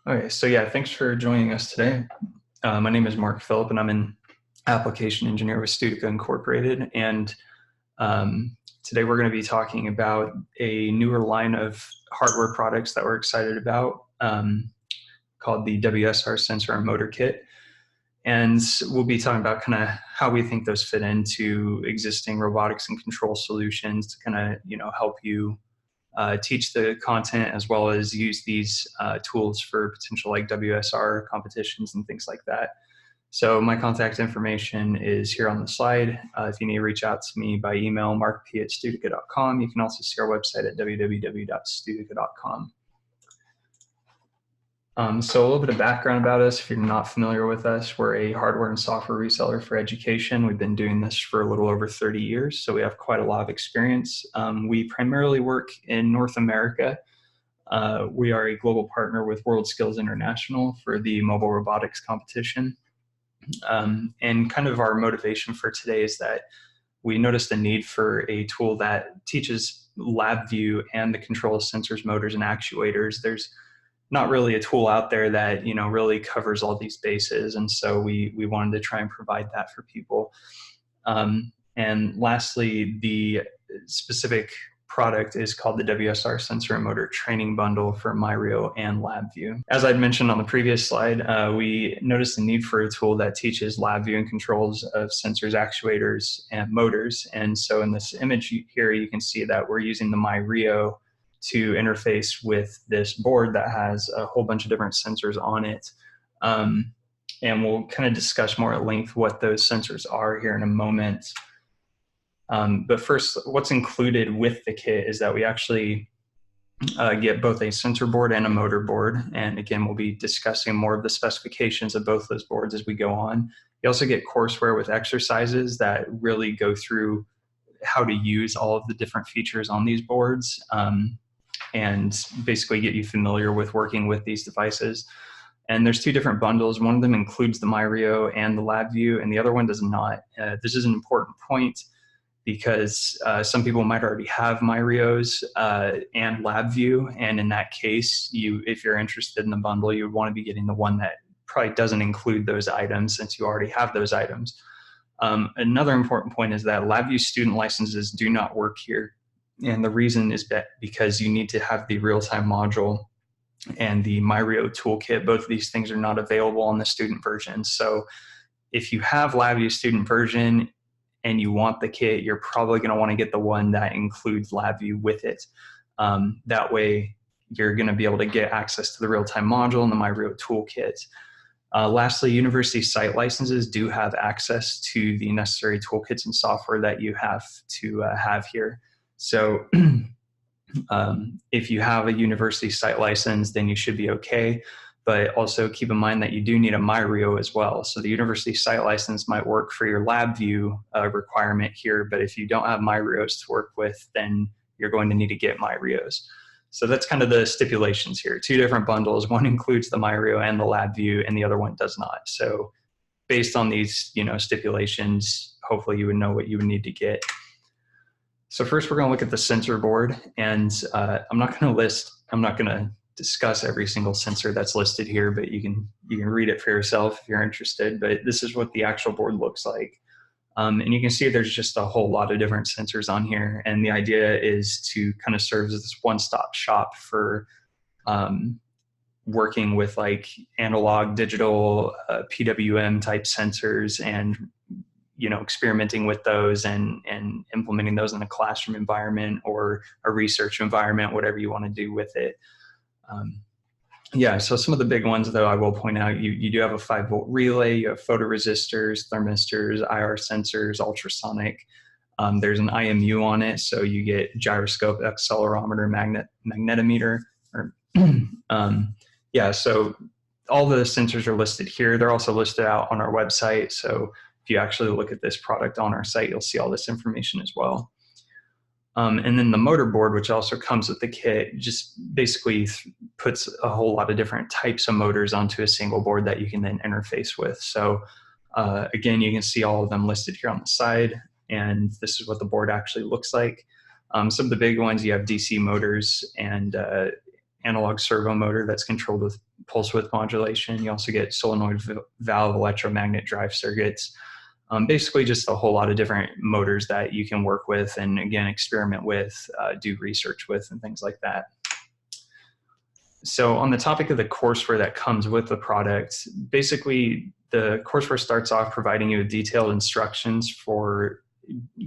Okay, so yeah, thanks for joining us today. My name is Mark Phillip, and I'm an application engineer with Studica Incorporated. And today we're going to be talking about a newer line of hardware products that we're excited about called the WSR Sensor and Motor Kit. And we'll be talking about kind of how we think those fit into existing robotics and control solutions to kind of, help you teach the content as well as use these tools for potential like WSR competitions and things like that. So my contact information is here on the slide. If you need to reach out to me by email, markp@studica.com. You can also see our website at www.studica.com. So a little bit of background about us. If you're not familiar with us, we're a hardware and software reseller for education. We've been doing this for a little over 30 years, so we have quite a lot of experience. We primarily work in North America. We are a global partner with World Skills International for the mobile robotics competition. And kind of our motivation for today is that we noticed a need for a tool that teaches LabVIEW and the control of sensors, motors, and actuators. There's not really a tool out there that really covers all these bases, and so we wanted to try and provide that for people. And lastly, the specific product is called the WSR Sensor and Motor Training Bundle for MyRio and LabVIEW. As I'd mentioned on the previous slide, we noticed the need for a tool that teaches LabVIEW and controls of sensors, actuators, and motors. And so in this image here, you can see that we're using the MyRio to interface with this board that has a whole bunch of different sensors on it. And we'll kind of discuss more at length what those sensors are here in a moment. But first, what's included with the kit is that we actually get both a sensor board and a motor board. And again, we'll be discussing more of the specifications of both those boards as we go on. You also get courseware with exercises that really go through how to use all of the different features on these boards. And basically get you familiar with working with these devices. And there's two different bundles. One of them includes the MyRio and the LabVIEW, and the other one does not. This is an important point because some people might already have MyRios and LabVIEW, and in that case, if you're interested in the bundle, you would want to be getting the one that probably doesn't include those items since you already have those items. Another important point is that LabVIEW student licenses do not work here. And the reason is because you need to have the real-time module and the MyRio toolkit. Both of these things are not available on the student version. So if you have LabVIEW student version and you want the kit, you're probably going to want to get the one that includes LabVIEW with it. That way, you're going to be able to get access to the real-time module and the MyRio toolkit. Lastly, university site licenses do have access to the necessary toolkits and software that you have to have here. So if you have a university site license, then you should be okay. But also keep in mind that you do need a MyRio as well. So the university site license might work for your LabVIEW requirement here, but if you don't have MyRios to work with, then you're going to need to get MyRios. So that's kind of the stipulations here. Two different bundles. One includes the MyRio and the LabVIEW, and the other one does not. So based on these stipulations, hopefully you would know what you would need to get. So first we're going to look at the sensor board, and I'm not going to discuss every single sensor that's listed here, but you can read it for yourself if you're interested. But this is what the actual board looks like. And you can see there's just a whole lot of different sensors on here. And the idea is to kind of serve as this one-stop shop for working with like analog, digital, PWM type sensors and experimenting with those and implementing those in a classroom environment or a research environment, whatever you want to do with it. So some of the big ones, though, I will point out, you do have a 5-volt relay, you have photoresistors, thermistors, IR sensors, ultrasonic. There's an IMU on it, so you get gyroscope, accelerometer, magnetometer. So all the sensors are listed here. They're also listed out on our website, so if you actually look at this product on our site, you'll see all this information as well. And then the motor board, which also comes with the kit, just basically puts a whole lot of different types of motors onto a single board that you can then interface with. So again, you can see all of them listed here on the side, and this is what the board actually looks like. Some of the big ones, you have DC motors and analog servo motor that's controlled with pulse width modulation. You also get solenoid valve electromagnet drive circuits. Basically just a whole lot of different motors that you can work with and, again, experiment with, do research with, and things like that. So on the topic of the courseware that comes with the product, basically the courseware starts off providing you with detailed instructions for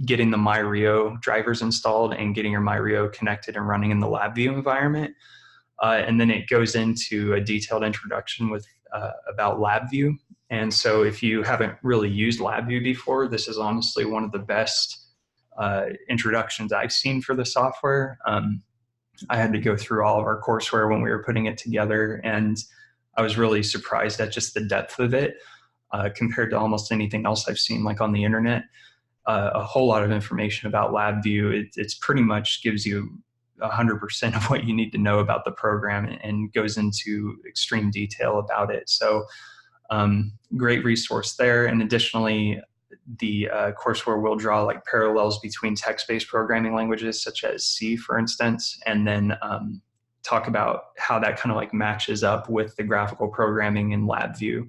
getting the MyRio drivers installed and getting your MyRio connected and running in the LabVIEW environment. And then it goes into a detailed introduction with about LabVIEW. And so if you haven't really used LabVIEW before, this is honestly one of the best introductions I've seen for the software. I had to go through all of our courseware when we were putting it together, and I was really surprised at just the depth of it compared to almost anything else I've seen like on the internet. A whole lot of information about LabVIEW. It's pretty much gives you 100% of what you need to know about the program and goes into extreme detail about it. So great resource there. And additionally, the courseware will draw like parallels between text-based programming languages such as C, for instance, and then talk about how that kind of like matches up with the graphical programming in LabVIEW.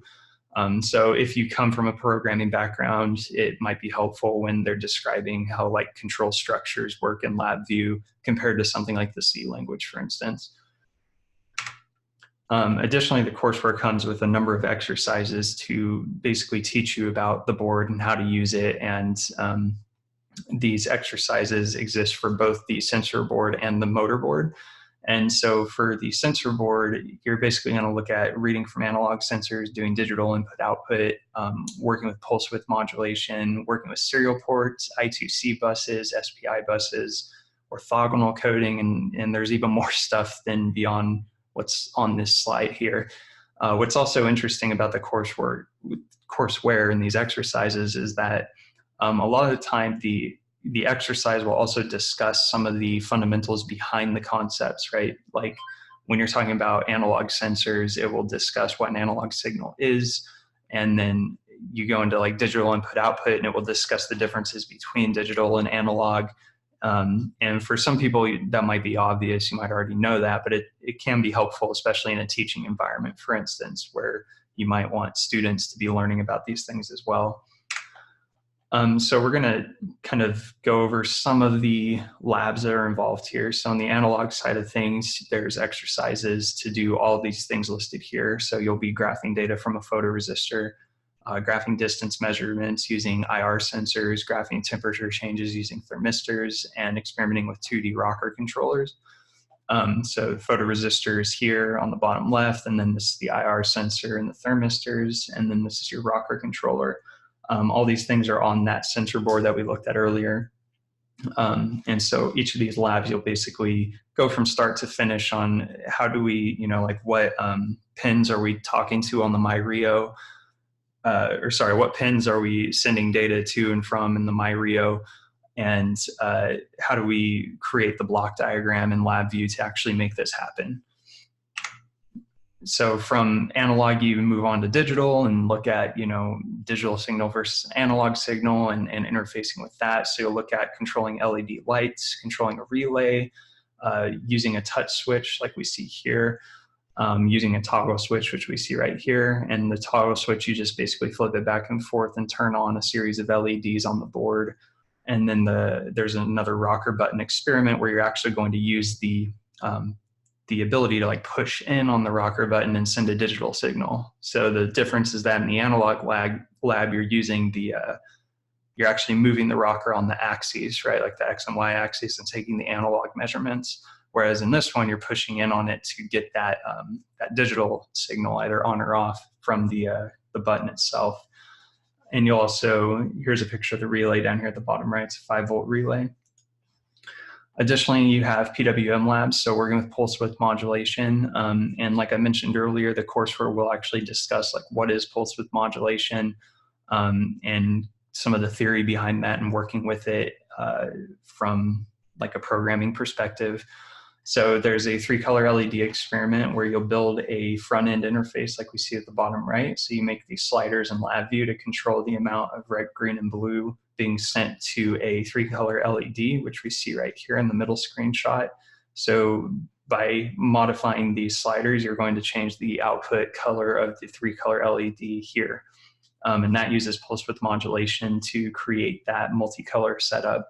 So if you come from a programming background, it might be helpful when they're describing how like control structures work in LabVIEW compared to something like the C language, for instance. Additionally, the courseware comes with a number of exercises to basically teach you about the board and how to use it. And these exercises exist for both the sensor board and the motor board. And so for the sensor board, you're basically going to look at reading from analog sensors, doing digital input output, working with pulse width modulation, working with serial ports, I2C buses, SPI buses, orthogonal coding, and there's even more stuff than beyond what's on this slide here. What's also interesting about the courseware in these exercises is that a lot of the time the exercise will also discuss some of the fundamentals behind the concepts, right? Like when you're talking about analog sensors, it will discuss what an analog signal is, and then you go into like digital input output and it will discuss the differences between digital and analog. And for some people that might be obvious, you might already know that, but it can be helpful, especially in a teaching environment, for instance, where you might want students to be learning about these things as well. So we're going to kind of go over some of the labs that are involved here. So on the analog side of things, there's exercises to do all of these things listed here. So you'll be graphing data from a photoresistor, graphing distance measurements using IR sensors, graphing temperature changes using thermistors, and experimenting with 2D rocker controllers. So photoresistors here on the bottom left, and then this is the IR sensor and the thermistors, and then this is your rocker controller. All these things are on that sensor board that we looked at earlier. And so each of these labs, you'll basically go from start to finish on how do we, like what pins are we talking to on the MyRio, what pins are we sending data to and from in the MyRio, and how do we create the block diagram in LabVIEW to actually make this happen. So from analog, you move on to digital and look at, digital signal versus analog signal and interfacing with that. So you'll look at controlling LED lights, controlling a relay, using a touch switch like we see here, using a toggle switch, which we see right here. And the toggle switch, you just basically flip it back and forth and turn on a series of LEDs on the board. And then there's another rocker button experiment where you're actually going to use the ability to like push in on the rocker button and send a digital signal. So the difference is that in the analog lab you're using you're actually moving the rocker on the axes, right? Like the X and Y axis, and taking the analog measurements. Whereas in this one, you're pushing in on it to get that digital signal either on or off from the button itself. And you'll also, here's a picture of the relay down here at the bottom right. It's a 5-volt relay. Additionally, you have PWM Labs, so working with pulse width modulation. And like I mentioned earlier, the courseware will actually discuss like what is pulse width modulation and some of the theory behind that and working with it from like a programming perspective. So there's a 3-color LED experiment where you'll build a front-end interface like we see at the bottom right. So you make these sliders in LabVIEW to control the amount of red, green, and blue being sent to a 3-color LED, which we see right here in the middle screenshot. So by modifying these sliders, you're going to change the output color of the 3-color LED here. And that uses pulse width modulation to create that multicolor setup.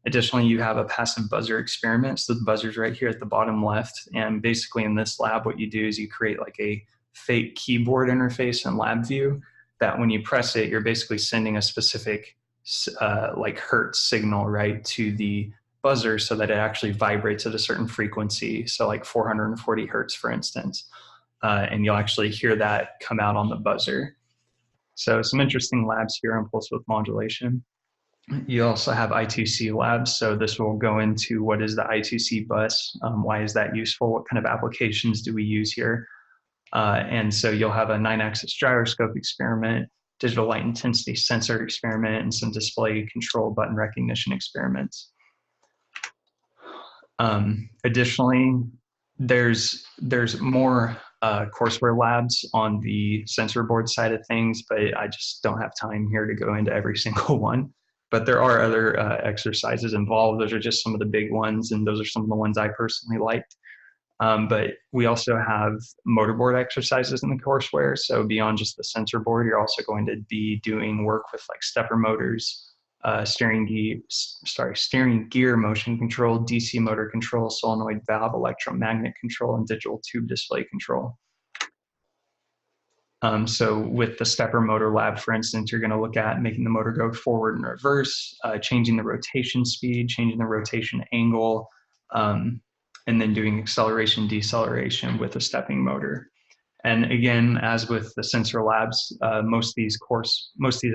Additionally, you have a passive buzzer experiment. So the buzzer's right here at the bottom left. And basically in this lab, what you do is you create like a fake keyboard interface in LabVIEW that when you press it, you're basically sending a specific like hertz signal, right, to the buzzer so that it actually vibrates at a certain frequency. So like 440 hertz, for instance. And you'll actually hear that come out on the buzzer. So some interesting labs here on pulse width modulation. You also have ITC Labs. So this will go into what is the ITC bus, why is that useful, what kind of applications do we use here. And so you'll have a 9-axis gyroscope experiment, digital light intensity sensor experiment, and some display control button recognition experiments. Additionally, there's more courseware labs on the sensor board side of things, but I just don't have time here to go into every single one. But there are other exercises involved. Those are just some of the big ones, and those are some of the ones I personally liked. But we also have motorboard exercises in the courseware. So beyond just the sensor board, you're also going to be doing work with like stepper motors, steering gear motion control, DC motor control, solenoid valve electromagnet control, and digital tube display control. So with the stepper motor lab, for instance, you're going to look at making the motor go forward and reverse, changing the rotation speed, changing the rotation angle, and then doing acceleration, deceleration with a stepping motor. And again, as with the sensor labs, most of these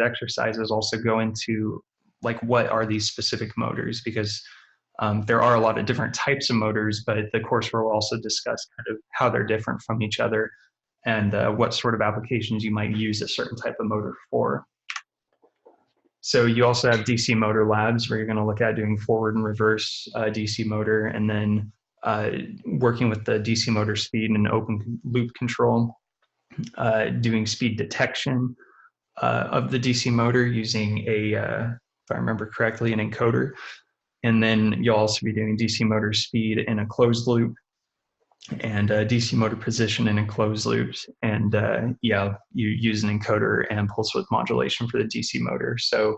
exercises also go into like, what are these specific motors? Because there are a lot of different types of motors, but the courseware will also discuss kind of how they're different from each other and what sort of applications you might use a certain type of motor for. So you also have DC motor labs where you're going to look at doing forward and reverse DC motor, and then working with the DC motor speed and open loop control, doing speed detection of the DC motor using a, if I remember correctly, an encoder. And then you'll also be doing DC motor speed in a closed loop, and DC motor position in a closed loop. And yeah, you use an encoder and pulse width modulation for the DC motor. So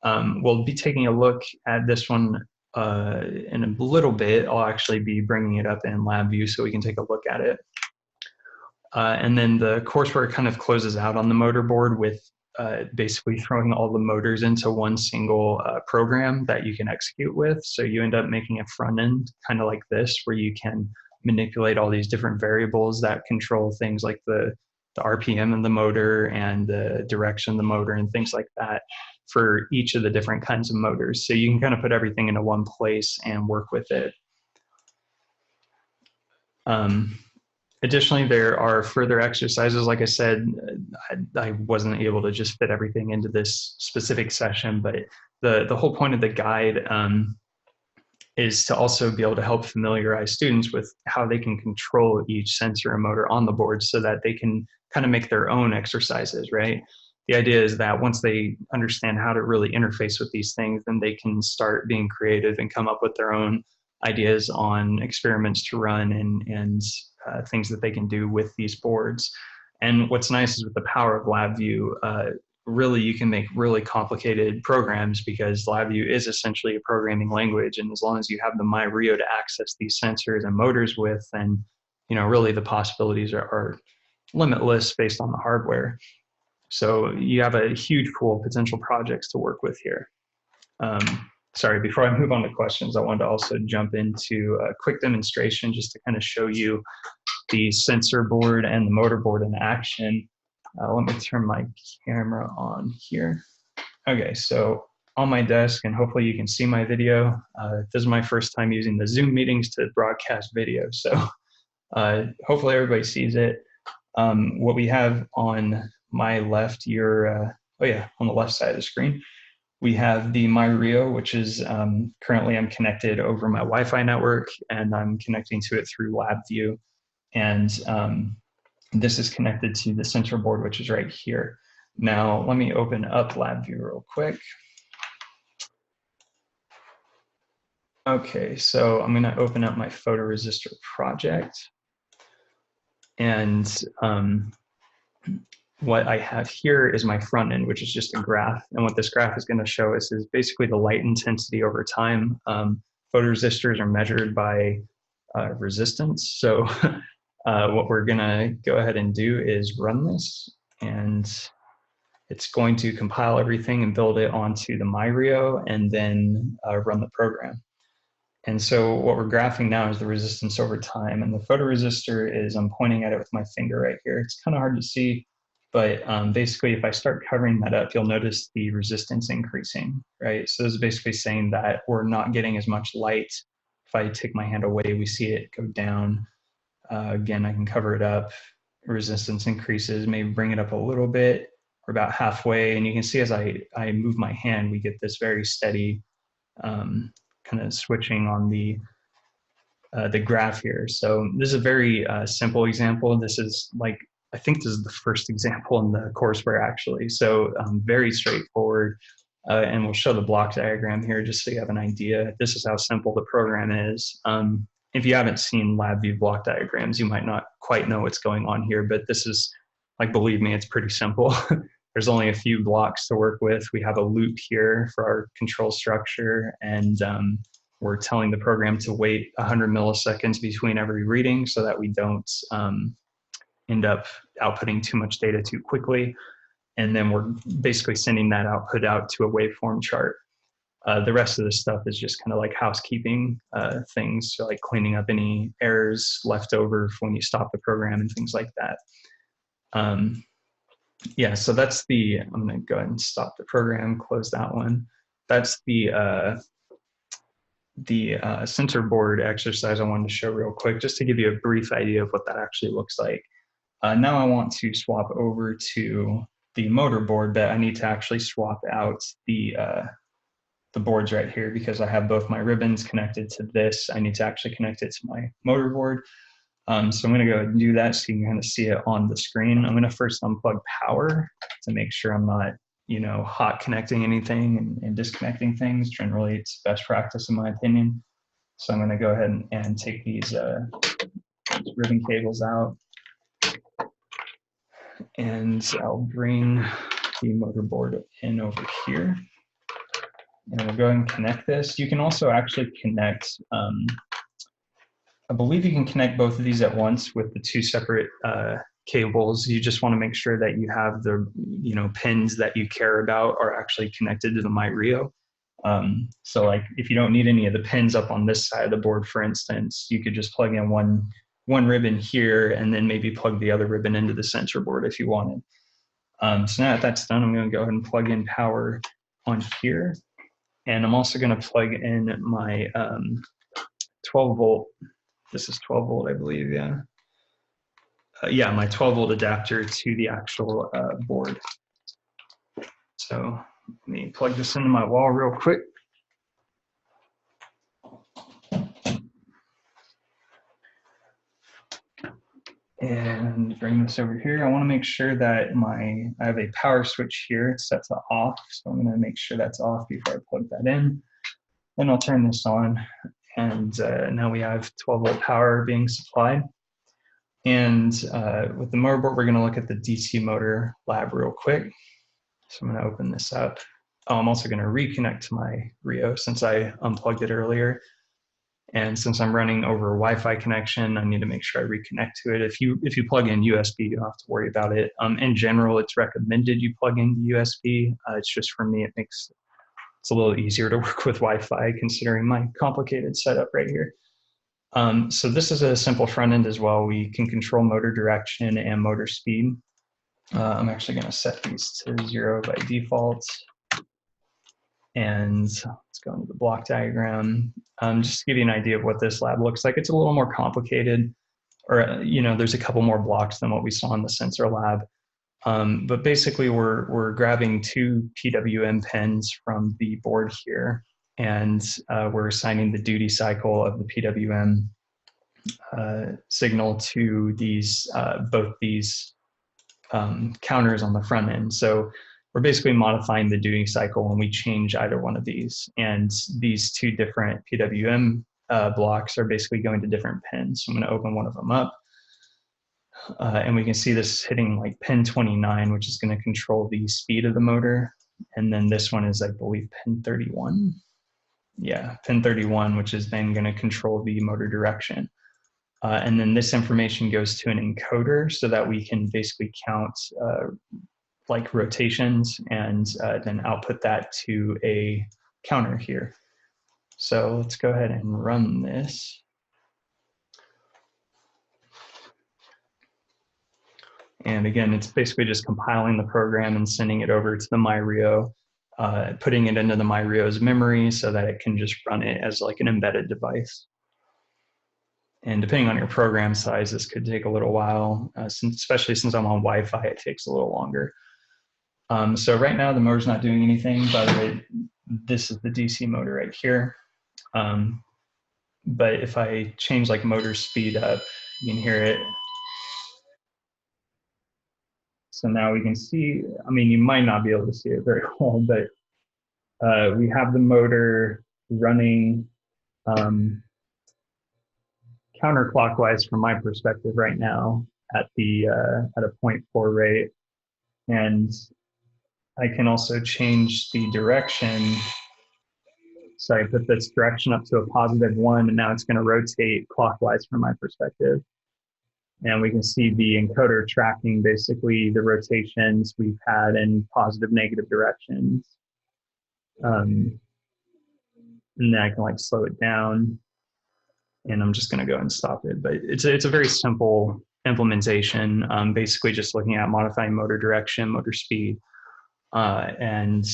we'll be taking a look at this one in a little bit. I'll actually be bringing it up in LabVIEW so we can take a look at it. And then the courseware kind of closes out on the motor board with basically throwing all the motors into one single program that you can execute with. So you end up making a front end kind of like this, where you can manipulate all these different variables that control things like the RPM of the motor and the direction of the motor and things like that for each of the different kinds of motors. So you can kind of put everything into one place and work with it. Additionally, there are further exercises. Like I said, I wasn't able to just fit everything into this specific session, but the whole point of the guide is to also be able to help familiarize students with how they can control each sensor and motor on the board so that they can kind of make their own exercises, right? The idea is that once they understand how to really interface with these things, then they can start being creative and come up with their own ideas on experiments to run and things that they can do with these boards. And what's nice is with the power of LabVIEW, really you can make really complicated programs, because LabVIEW is essentially a programming language. And as long as you have the MyRio to access these sensors and motors with, then really the possibilities are limitless based on the hardware. So you have a huge pool of potential projects to work with here. Sorry, before I move on to questions, I wanted to also jump into a quick demonstration just to kind of show you the sensor board and the motor board in action. Let me turn my camera on here. Okay, so on my desk, and hopefully you can see my video. This is my first time using the Zoom meetings to broadcast video, so hopefully everybody sees it. What we have on my left, on the left side of the screen, we have the MyRio, which is currently I'm connected over my Wi-Fi network, and I'm connecting to it through LabVIEW. And this is connected to the sensor board, which is right here. Now, let me open up LabVIEW real quick. Okay, so I'm gonna open up my photoresistor project, and what I have here is my front end, which is just a graph. And what this graph is going to show us is basically the light intensity over time. Photoresistors are measured by resistance. So what we're going to go ahead and do is run this, and it's going to compile everything and build it onto the MyRio and then run the program. And so what we're graphing now is the resistance over time. And the photoresistor is, I'm pointing at it with my finger right here. It's kind of hard to see, but basically if I start covering that up, you'll notice the resistance increasing, right? So this is basically saying that we're not getting as much light. If I take my hand away, we see it go down. Again, I can cover it up. Resistance increases, maybe bring it up a little bit. We're about halfway. And you can see as I move my hand, we get this very steady kind of switching on the graph here. So this is a very simple example. This is like, I think this is the first example in the courseware actually. So very straightforward. And we'll show the block diagram here just so you have an idea. This is how simple the program is. If you haven't seen LabVIEW block diagrams, you might not quite know what's going on here, but this is, like, believe me, it's pretty simple. There's only a few blocks to work with. We have a loop here for our control structure, and we're telling the program to wait 100 milliseconds between every reading so that we don't end up outputting too much data too quickly. And then we're basically sending that output out to a waveform chart. The rest of the stuff is just kind of like housekeeping things, so like cleaning up any errors left over when you stop the program and things like that. Yeah, so that's the, I'm gonna go ahead and stop the program, close that one. That's the sensor board exercise I wanted to show real quick, just to give you a brief idea of what that actually looks like. Now I want to swap over to the motor board, but I need to actually swap out the boards right here because I have both my ribbons connected to this. I need to actually connect it to my motor board. So I'm going to go ahead and do that so you can kind of see it on the screen. I'm going to first unplug power to make sure I'm not, you know, hot connecting anything and disconnecting things. Generally, it's best practice in my opinion. So I'm going to go ahead and take these ribbon cables out. And I'll bring the motherboard in over here. And we'll go ahead and connect this. You can also actually connect, I believe you can connect both of these at once with the two separate cables. You just want to make sure that you have the, you know, pins that you care about are actually connected to the MyRio. So like if you don't need any of the pins up on this side of the board, for instance, you could just plug in one ribbon here and then maybe plug the other ribbon into the sensor board if you wanted. So now that that's done, I'm going to go ahead and plug in power on here. And I'm also going to plug in my 12 volt. This is 12 volt, I believe, yeah. Yeah, my 12 volt adapter to the actual board. So let me plug this into my wall real quick. And bring this over here. I want to make sure that I have a power switch here. It's set to off. So I'm going to make sure that's off before I plug that in. Then I'll turn this on. And now we have 12 volt power being supplied. And with the motherboard, we're going to look at the DC motor lab real quick. So I'm going to open this up. Oh, I'm also going to reconnect to my Rio since I unplugged it earlier. And since I'm running over a Wi-Fi connection, I need to make sure I reconnect to it. If you plug in USB, you don't have to worry about it. In general, it's recommended you plug in USB. It's just for me, it's a little easier to work with Wi-Fi considering my complicated setup right here. So this is a simple front end as well. We can control motor direction and motor speed. I'm actually going to set these to 0 by default. And let's go into the block diagram. Just to give you an idea of what this lab looks like, it's a little more complicated, or you know, there's a couple more blocks than what we saw in the sensor lab. But basically, we're grabbing two PWM pins from the board here, and we're assigning the duty cycle of the PWM signal to these both these counters on the front end. So we're basically modifying the duty cycle when we change either one of these. And these two different PWM blocks are basically going to different pins. So I'm going to open one of them up. And we can see this hitting like pin 29, which is going to control the speed of the motor. And then this one is, I believe, pin 31. Yeah, pin 31, which is then going to control the motor direction. And then this information goes to an encoder so that we can basically count like rotations and then output that to a counter here. So let's go ahead and run this. And again, it's basically just compiling the program and sending it over to the MyRio, putting it into the MyRio's memory so that it can just run it as like an embedded device. And depending on your program size, this could take a little while, especially since I'm on Wi-Fi, it takes a little longer. So right now the motor's not doing anything. By the way, this is the DC motor right here. But if I change like motor speed up, you can hear it. So now we can see, I mean, you might not be able to see it very well, but we have the motor running counterclockwise from my perspective right now at a 0.4 rate. And I can also change the direction. So I put this direction up to a +1, and now it's going to rotate clockwise from my perspective. And we can see the encoder tracking basically the rotations we've had in positive, negative directions. And then I can like slow it down, and I'm just going to go and stop it. But it's a very simple implementation, basically just looking at modifying motor direction, motor speed. And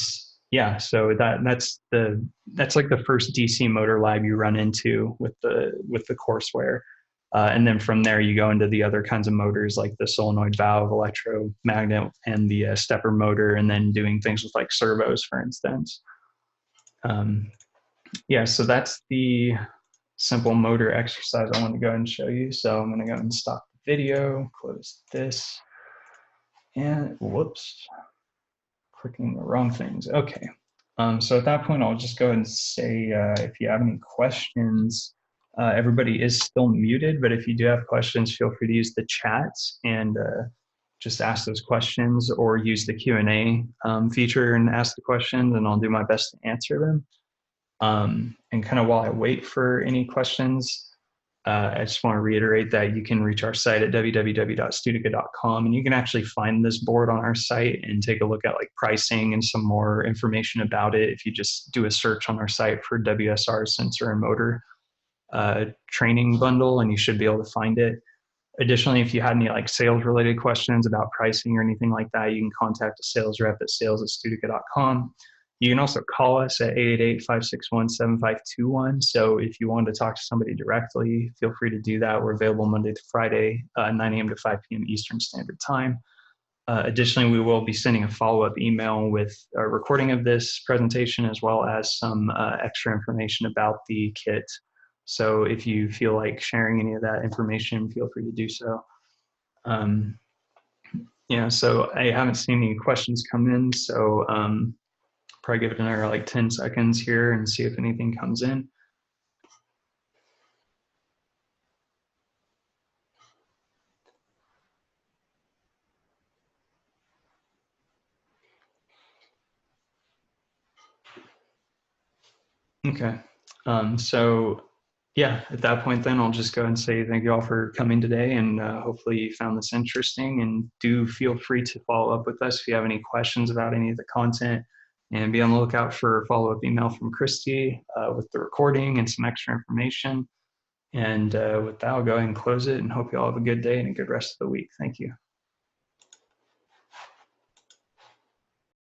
yeah, so that's like the first DC motor lab you run into with the Courseware. And then from there, you go into the other kinds of motors like the solenoid valve, electromagnet, and the stepper motor, and then doing things with like servos, for instance. Yeah, so that's the simple motor exercise I want to go ahead and show you. So I'm going to go and stop the video, close this, and whoops, clicking the wrong things. Okay. So at that point, I'll just go ahead and say if you have any questions. Everybody is still muted, but if you do have questions, feel free to use the chat and just ask those questions, or use the Q&A feature and ask the questions, and I'll do my best to answer them. And kind of while I wait for any questions, I just want to reiterate that you can reach our site at www.studica.com, and you can actually find this board on our site and take a look at like pricing and some more information about it if you just do a search on our site for WSR sensor and motor training bundle, and you should be able to find it. Additionally, if you had any like sales related questions about pricing or anything like that, you can contact a sales rep at sales@studica.com. You can also call us at 888-561-7521. So if you want to talk to somebody directly, feel free to do that. We're available Monday to Friday, 9 a.m. to 5 p.m. Eastern Standard Time. Additionally, we will be sending a follow-up email with a recording of this presentation, as well as some extra information about the kit. So if you feel like sharing any of that information, feel free to do so. Yeah, so I haven't seen any questions come in, so probably give it another like 10 seconds here and see if anything comes in. Okay, so yeah, at that point then I'll just go and say thank you all for coming today, and hopefully you found this interesting, and do feel free to follow up with us if you have any questions about any of the content, and be on the lookout for a follow-up email from Christy with the recording and some extra information. And with that, I'll go ahead and close it, and hope you all have a good day and a good rest of the week. Thank you.